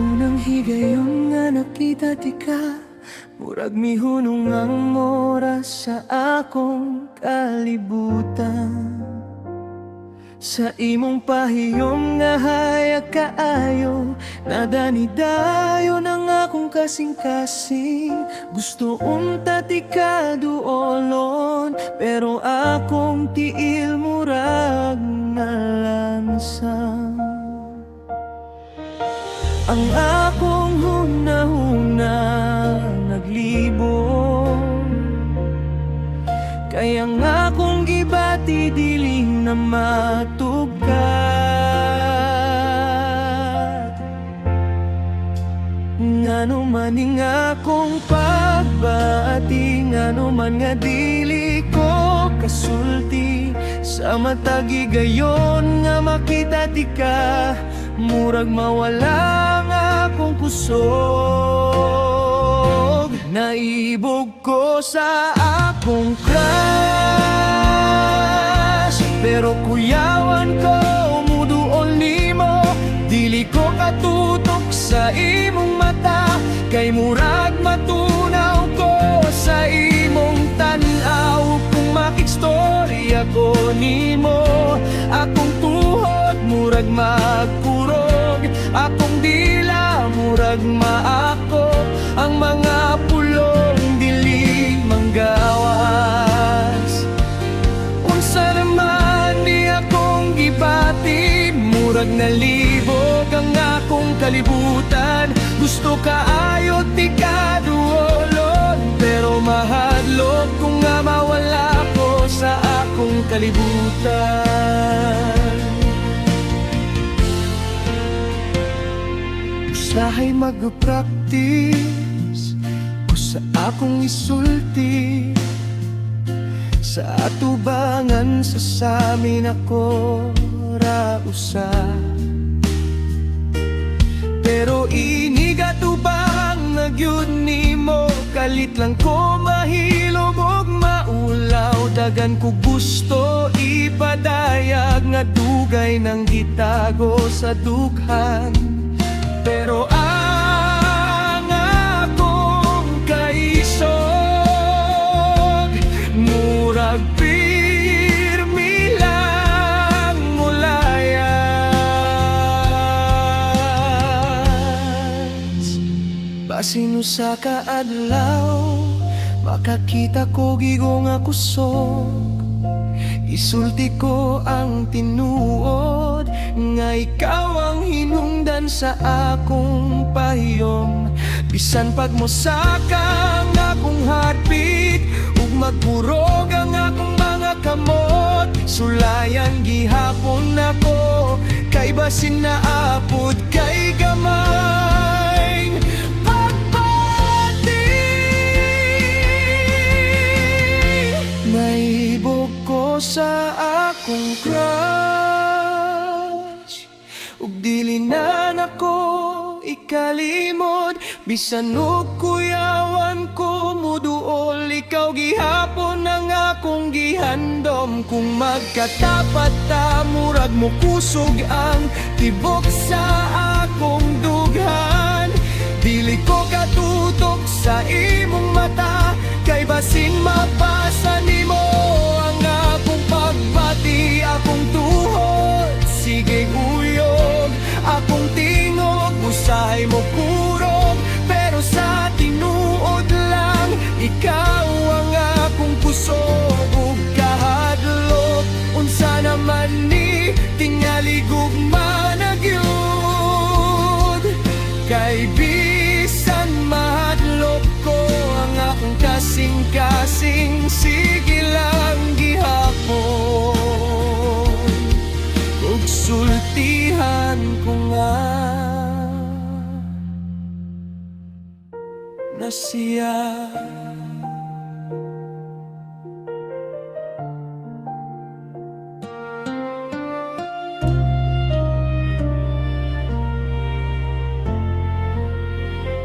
Unang higayon nga nakita ti ka, murag mihunong ang oras sa akong kalibutan. Sa imong pahiyom nga hayag kaayo, nadanidayo ng akong kasing-kasing. Gusto unta ti kaduolon, pero akong tiil murag nalansang. Ang akong huna-huna naglibong, kaya nga akong gibati dili na matugkat. Ngano man nga akong pagbati, ngano man nga dili ko kasulti. Sa matagi gayon nga makita ti ka, murag mawala nga akong kusog. Naibog ko sa akong crush, pero kuyawan ko muduol nimo. Dili ko katutok sa imong mata, kay murag matunaw ko sa imong tan-aw. Kung makikstorya ko nimo, akong tuhod murag magkurog, akong dila murag maako. Ang mga pulong dili manggawas. Unsa naman di akong gibati, murag nalibog ang akong kalibutan. Gusto kaayo ti kaduolon, pero mahadlok kung nga mawala ko sa akong kalibutan. Usahay mag-practice ko sa akong isulti, sa atubangan sa samin ako ra usa. Pero inigatubang nagyud nimo, kalit lang ko mahilom og maulaw. Dagan ko gusto ipadayag nga dugay nang gitago sa dughan. Pero ang akong kaisog murag pirmi lang mulayas. Basin usa ka adlaw makakita ko gigo nga kusog. Isulti ko ang tinuod nga ikaw ang hinungdan sa akong pahiyom. Bisan pag mosaka ang akong heartbeat, ug magpurog ang akong mga kamot. Sulayan gihapon ako, kay basin na apod kay gamay. Naibog ko sa akong crush, ug dili na nako ikalimod. Bisan og kuyawan ko muduol, ikaw gihapon ang akong gihandom. Kung magkatapat ta, murag mo kusog ang tibok sa akong dughan. Dili ko katutok sa imong mata, kay basin mapasa nimo ang akong pagbati. Akong tuhod, sige uyog, akong tingog, usahay mo kurog. Pero sa tinuod lang, ikaw ang akong kusog. Ug kahadlok, unsa naman ni tingali gugma na gyud. Kay bisan mahadlok ko ang akong kasing-kasing, sige lang gihapon. Ug sultihan ko nga na siya.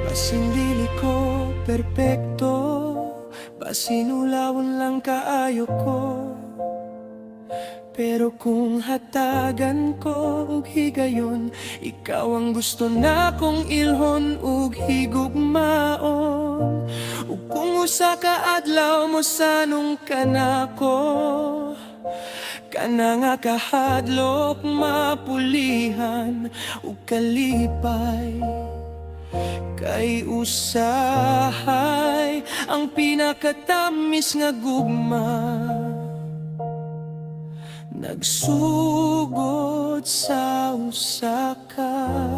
Basin dili ko perpekto, basin ulawon lang kaayo ko. Pero kung hatagan ko og higayon, ikaw ang gusto na kong ilhon ug higugmaon. Ug kung usa ka adlaw mo sanong kanako, kana nga kahadlok mapulihan ug kalipay. Kay usahay ang pinakatamis nga gugma, nagsugod sa usa ka